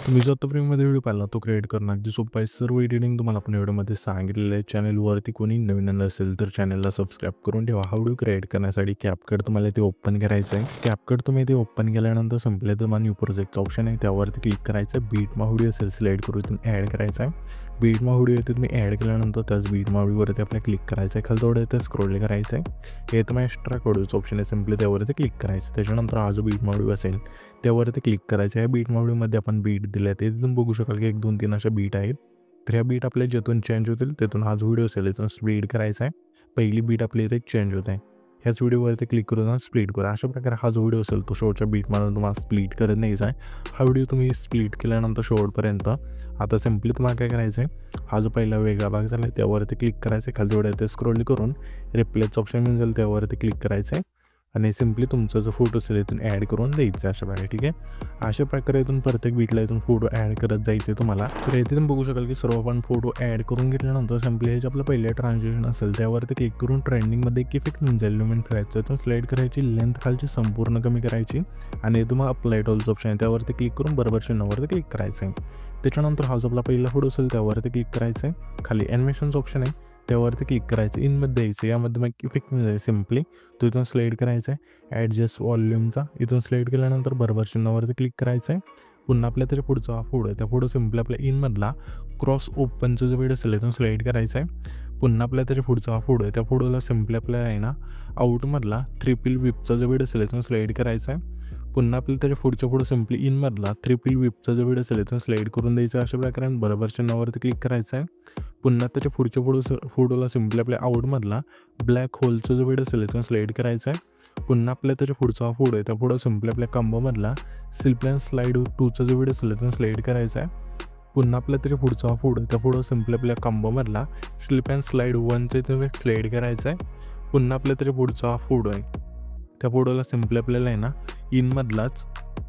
तुम्ही जो आता प्रेममध्ये व्हिडिओ पाहिला तो क्रिएट करणं अगदी सोपं आहे. सर्व एडिटिंग तुम्हाला आपण व्हिडिओमध्ये सांगितलेलं आहे. चॅनलवरती कोणी नवीन असेल तर चॅनलला सबस्क्राईब करून ठेवा. हा व्हिडिओ क्रिएट करण्यासाठी कॅपकट तुम्हाला ते ओपन करायचं आहे. कॅपकट तुम्ही ते ओपन केल्यानंतर संपले तर न्यू प्रोजेक्टचा ऑप्शन आहे, त्यावरती क्लिक करायचं आहे. बीटमा व्हिडिओ असेल सिलेक्ट करून इथून ॲड करायचा आहे. बीटमा व्हिडिओ येथे तुम्ही ॲड केल्यानंतर त्याच बीटमा व्हिडिओवरती आपल्याला क्लिक करायचं आहे. खाली थोडं इथे स्क्रोल करायचं आहे. हे तुम्ही एक्स्ट्रा कोडचं ऑप्शन आहे, सिम्पली त्यावरती क्लिक करायचं. त्याच्यानंतर हा जो बीटमा व्हिडिओ असेल त्यावरती क्लिक करायचं आहे. बीटमा व्हिडिओमध्ये आपण बीट दिले ते तिथून बघू शकाल की 1 2 3 अशा बीट आहेत. तर ह्या बीट आपल्या ज्यातून चेंज होतील तिथून हा जो व्हिडिओ असेल इथून स्प्लिट करायचा आहे. पहिली बीट आपली इथे चेंज होत आहे. ह्याच व्हिडिओवरती क्लिक करून स्प्लिट करा. अशा प्रकारे हा जो व्हिडिओ असेल तो शेवटच्या बीटमध्ये तुम्हाला स्प्लिट करत न्यायचा आहे. हा व्हिडिओ तुम्ही स्प्लिट केल्यानंतर शेवटपर्यंत आता सिम्पली तुम्हाला काय करायचं आहे, हा जो पहिला वेगळा भाग झाला आहे त्यावरती क्लिक करायचं आहे. खाली जेवढं ते स्क्रोल करून रिप्लेसचं ऑप्शन मिळून जाईल त्यावरती क्लिक करायचं आहे आणि सिम्पली तुमचा जो फोटो असेल इथून ॲड करून द्यायचा अशा प्रकारे. ठीक आहे, अशा प्रकारे इथून प्रत्येक बीटला इथून फोटो ॲड करत जायचे तुम्हाला. तर इथे तुम्ही बघू शकाल की सर्व आपण फोटो ॲड करून घेतल्यानंतर सिम्पली हे जे आपलं पहिलं ट्रान्झॅक्शन असेल त्यावरती क्लिक करून ट्रेंडिंगमध्ये एक इफेक्ट मिळून जाईल. इलिमेंट करायचं, इथून स्लाईड करायची, लेंथ खालची संपूर्ण कमी करायची आणि तुम्हाला अप्लाय टॉलचं ऑप्शन आहे त्यावरती क्लिक करून बरोबर चिन्हावरती क्लिक करायचं आहे. त्याच्यानंतर हा जो आपला पहिला फोटो असेल त्यावरती क्लिक करायचं आहे. खाली ॲनिमेशनचं ऑप्शन आहे त्यावरती क्लिक करायचं. इनमध्ये द्यायचं, यामध्ये मग इफेक्ट मिळायचं सिम्पली तो इथून स्लाईड करायचा आहे. ॲडजस्ट वॉल्यूमचा इथून स्लाईड केल्यानंतर बरोबर चिन्हावरती क्लिक करायचं आहे. पुन्हा आपल्या तरी पुढचा हा फोटो आहे त्या फोटो सिम्पली आपल्या इनमधला क्रॉस ओपनचं जो वेळ असेल इथून स्लाईड करायचं आहे. पुन्हा आपल्या तरी पुढचा हा फोटो आहे त्या फोटोला सिम्पली आपल्याला आहे ना आउटमधला ट्रिपल विपचा जो वेळ असेल इथून स्लाईड करायचा आहे. पुन्हा आपल्याला त्याच्या पुढच्या फोटो सिम्पली इनमधला ट्रिपल विपचा जो वेळ असेल इथून स्लाईड करून द्यायचा अशा प्रकारे बरोबर चिन्हावरती क्लिक करायचं आहे. पुन्हा त्याच्या पुढच्या फोटोला सिम्पली आपल्या आउटमधला ब्लॅक होलचं जो वेळ असेल इथून स्लाईड करायचा आहे. पुन्हा आपल्या त्याच्या पुढचा फोटो आहे त्या फोटो सिम्पली आपल्या कंबोमधला स्लिप अँड स्लाईड 2चा जो वेळ असेल इथून स्लाईड करायचा आहे. पुन्हा आपल्या त्याच्या पुढचा फोटो आहे त्या फोटो सिम्पली आपल्या कंबोमधला स्लिप अँड स्लाईड 1चा इथून स्लाईड करायचा आहे. पुन्हा आपल्या त्याच्या पुढचा फोटो आहे त्या फोटोला सिम्पली आपल्याला आहे ना इनमधलाच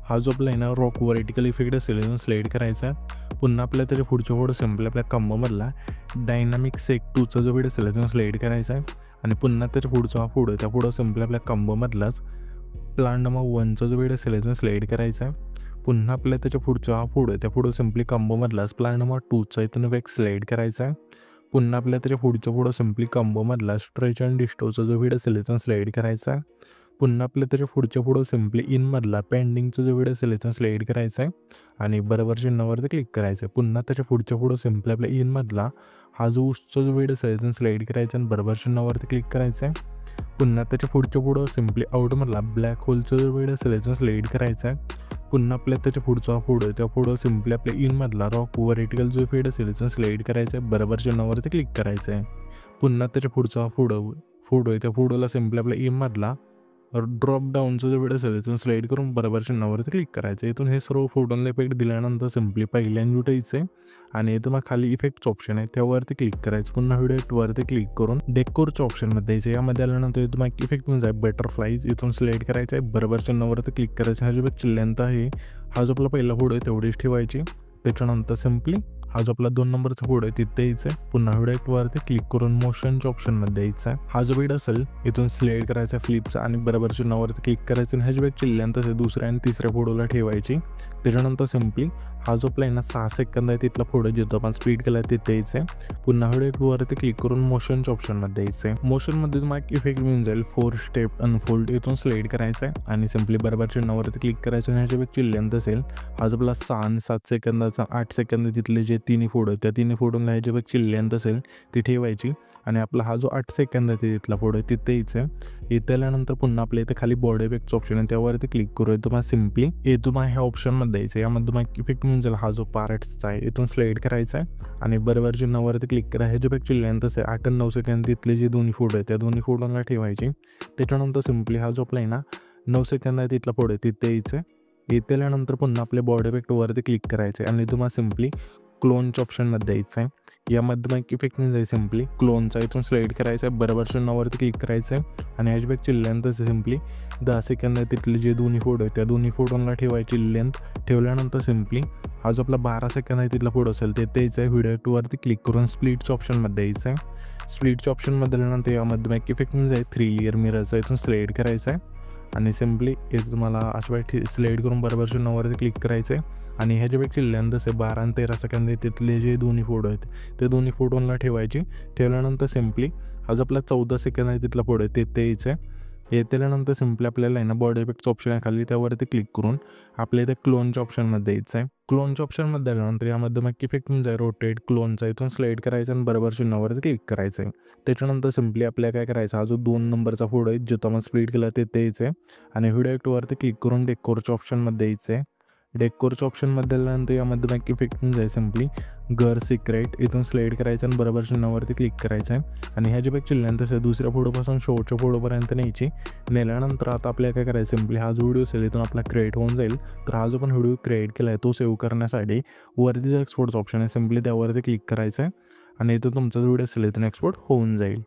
हा जो आपला आहे ना रॉक व्हर्टिकल इफेक्ट असेल इथून स्लाईड करायचा आहे. पुन्हा आपल्या त्याच्या पुढच्या फोटो सिम्पली आपल्या कंबोमधला डायनामिक सेक 2चा जो वेळ असेल इथून स्लाईड करायचा आहे. आणि पुन्हा त्याच्या पुढचा फोटो त्या फोटो सिम्पली आपल्या कंबोमधलाच प्लांडमा 1चा जो वेळ असेल इथून स्लाईड करायचा आहे. पुन्हा आपल्या त्याच्या पुढचा फोटो त्या फोटो सिम्पली कंबोमधलाच प्लांडमा 2चा इथून एक स्लाईड करायचा आहे. पुन्हा आपल्या त्याच्या पुढच्या फोटो सिम्पली कंबोमधला स्ट्रेच अँड डिस्टोचा जो वेळ असेल इथून स्लाईड करायचा आहे. पुन्हा आपल्या त्याच्या पुढच्या फोटो सिम्पली इनमधला पेंडिंगचा जो वेळ असेल इथून स्लाईड करायचा आहे आणि बरोबर चिन्हावरती क्लिक करायचं आहे. पुन्हा त्याच्या पुढच्या फोटो सिम्पली आपल्या इनमधला हा जो उसचा जो वेळ असेल इथून स्लाईड करायचा आणि बरोबर चिन्हावरती क्लिक करायचं आहे. पुन्हा त्याच्या पुढच्या फोटो सिम्पली आउटमधला ब्लॅक होलचा जो वेळ असेल इथून स्लाईड करायचा आहे. पुन्हा आपल्या त्याच्या पुढचा फोटो त्या फोटो सिम्पली आपल्या इनमधला रॉक व्हर्टिकल जो वेळ असेल इथून स्लाईड करायचा आहे, बरोबर चिन्हावरती क्लिक करायचं आहे. पुन्हा त्याच्या पुढचा फोटो आहे त्या फोटोला सिम्पली आपल्या इनमधला ड्रॉप डाऊनचं जो वेळ असेल इथून स्लाईड करून बरोबर चिन्हावरती क्लिक करायचं. इथून हे सर्व फोटोला इफेक्ट दिल्यानंतर सिम्पली पहिल्यांदा उठायचं आहे आणि इथं मग खाली इफेक्टचं ऑप्शन आहे त्यावरती क्लिक करायचं. पुन्हा व्हिडिओवरती क्लिक करून डेकोरच्या ऑप्शनमध्ये द्यायचं. यामध्ये आल्यानंतर इथं मग इफेक्ट मिळून जाईल बटरफ्लाईज इथून सिलेक्ट करायचं आहे, बरोबर चिन्हावरती क्लिक करायचं. हा जो लेंथ आहे हा जो आपला पहिला फोटो आहे तेवढीच ठेवायची. त्याच्यानंतर सिम्पली हा जो आपला 2 नंबरचा फोटो आहे तिथे द्यायचा आहे. पुन्हा व्हिडिओवरती क्लिक करून मोशनच्या ऑप्शनमध्ये द्यायचा आहे. हा जो व्हिडिओ असेल इथून सिलेक्ट करायचा फ्लिपचा आणि बरोबर चिन्हावरती क्लिक करायचं आणि ह्याची बॅगची लेंथ असेल दुसऱ्या आणि तिसऱ्या फोटोला ठेवायची. त्याच्यानंतर सिम्पली हा जो आपला आहे ना 6 सेकंद आहे तिथला फोटो जिथं आपण स्पीड केला आहे तिथे द्यायचं आहे. पुन्हा व्हिडिओवरती क्लिक करून मोशनच्या ऑप्शनमध्ये द्यायचं आहे. मोशनमध्ये तुम्हाला एक इफेक्ट मिळून जाईल 4 स्टेप अनफोल्ड इथून स्लाईड करायचं आहे आणि सिम्पली बरोबर चिन्हावरती क्लिक करायचं आणि ह्याची बॅगची लेंथ असेल हा जो आपला 6 आणि 7 सेकंदाचा 8 सेकंद तिथले जे जे तिन्ही फोटो आहेत त्या तिन्ही फोटोला ह्याच्यापेक्षा लेंथ असेल ती ठेवायची आणि आपला हा जो 8 सेकंद आहे तिथला फोटो आहे तिथे यायचं इथे आल्यानंतर पुन्हा आपल्या इथे खाली बॉडी इफेक्टचं ऑप्शन आहे त्यावरती क्लिक करूया तुम्हाला सिम्पली हे तुम्हाला ह्या ऑप्शनमध्ये द्यायचं यामध्ये तुम्हाला इफेक्ट मिळून जाईल हा जो पार्ट्सचा आहे इथून स्लाईड करायचा आहे आणि बरोबर चिन्हावरती क्लिक करा ह्याच्यापेक्षा लेंथ असेल 8 आणि 9 सेकंद तिथले जे दोन्ही फोटो आहेत त्या दोन्ही फोटोला ठेवायची त्याच्यानंतर सिम्पली हा जो आपला आहे ना 9 सेकंद आहे तिथला फोटो आहे तिथे यायचं इथे आल्यानंतर पुन्हा आपल्या बॉडी इफेक्टवरती क्लिक करायचं आहे आणि तुम्हाला सिम्पली क्लोनच्या ऑप्शनमध्ये द्यायचं आहे यामध्ये मग इफेक्ट नाही जाईल सिम्पली क्लोनचा इथून स्लाईड करायचं आहे बरोबर चिन्हावरती क्लिक करायचं आहे आणि हॅशबॅगची लेंथ सिम्पली 10 सेकंद आहे तिथले जे दोन्ही फोटो आहेत त्या दोन्ही फोटोला ठेवायची लेंथ ठेवल्यानंतर सिम्पली हा जो आपला 12 सेकंद आहे तिथला फोटो असेल ते द्यायचं आहे व्हिडिओ टूवरती क्लिक करून स्प्लिटच्या ऑप्शनमध्ये द्यायचं आहे स्प्लिटच्या ऑप्शनमध्ये दिल्यानंतर यामध्ये मग इफेक्ट म्हणजे 3 लेअर मिररचा इथून स्लाईड करायचं आहे आणि सिम्पली हे तुम्हाला अशा वेळी स्लाईड करून बरोबर चिन्हावरती क्लिक करायचं आहे आणि ह्याच्यापेक्षा लेंथ असेल 12 आणि 13 सेकंद तिथले जे दोन्ही फोटो आहेत ते दोन्ही फोटोला ठेवायचे ठेवल्यानंतर सिम्पली हा जो आपला 14 सेकंद आहे तिथला फोटो आहे ते यायचं आहे येतेल्यानंतर सिम्पली आपल्याला आहे ना बॉडी इफेक्टचं ऑप्शन आहे खाली त्यावरती क्लिक करून आपल्या इथे क्लोनच्या ऑप्शनमध्ये द्यायचं आहे क्लोनच्या ऑप्शनमध्ये आल्यानंतर यामध्ये मग इफेक्ट म्हणजे रोटेट क्लोनचा इथून स्लाईड करायचं आणि बरोबर चिन्हावरती क्लिक करायचं आहे त्याच्यानंतर सिम्पली आपल्याला काय करायचं हा जो 2 नंबरचा फोटो आहे जिथं आपण स्प्लिट केला ते द्यायचं आहे आणि व्हिडिओ इफेक्टवरती क्लिक करून डेकोरच्या ऑप्शनमध्ये द्यायचं आहे डेकोरच्या ऑप्शनमध्ये आल्यानंतर यामध्ये मग इफेक्ट म्हणजे आहे सिम्पली घर सिक्रेट इथून स्लाईड करायचं आणि बरोबर चिन्हावरती क्लिक करायचं आहे आणि ह्याच्यापेक्षा लेंथ असेल दुसऱ्या फोटोपासून शेवटच्या फोटोपर्यंत न्यायची नेल्यानंतर आता आपल्याला काय करायचं सिम्पली हा जो व्हिडिओ असेल इथून आपला क्रिएट होऊन जाईल तर हा जो पण व्हिडिओ क्रिएट केला आहे तो सेव्ह करण्यासाठी वरती जो एक्सपोर्टचा ऑप्शन आहे सिम्पली त्यावरती क्लिक करायचं आहे आणि इथं तुमचा जो व्हिडिओ असेल इथून एक्सपोर्ट होऊन जाईल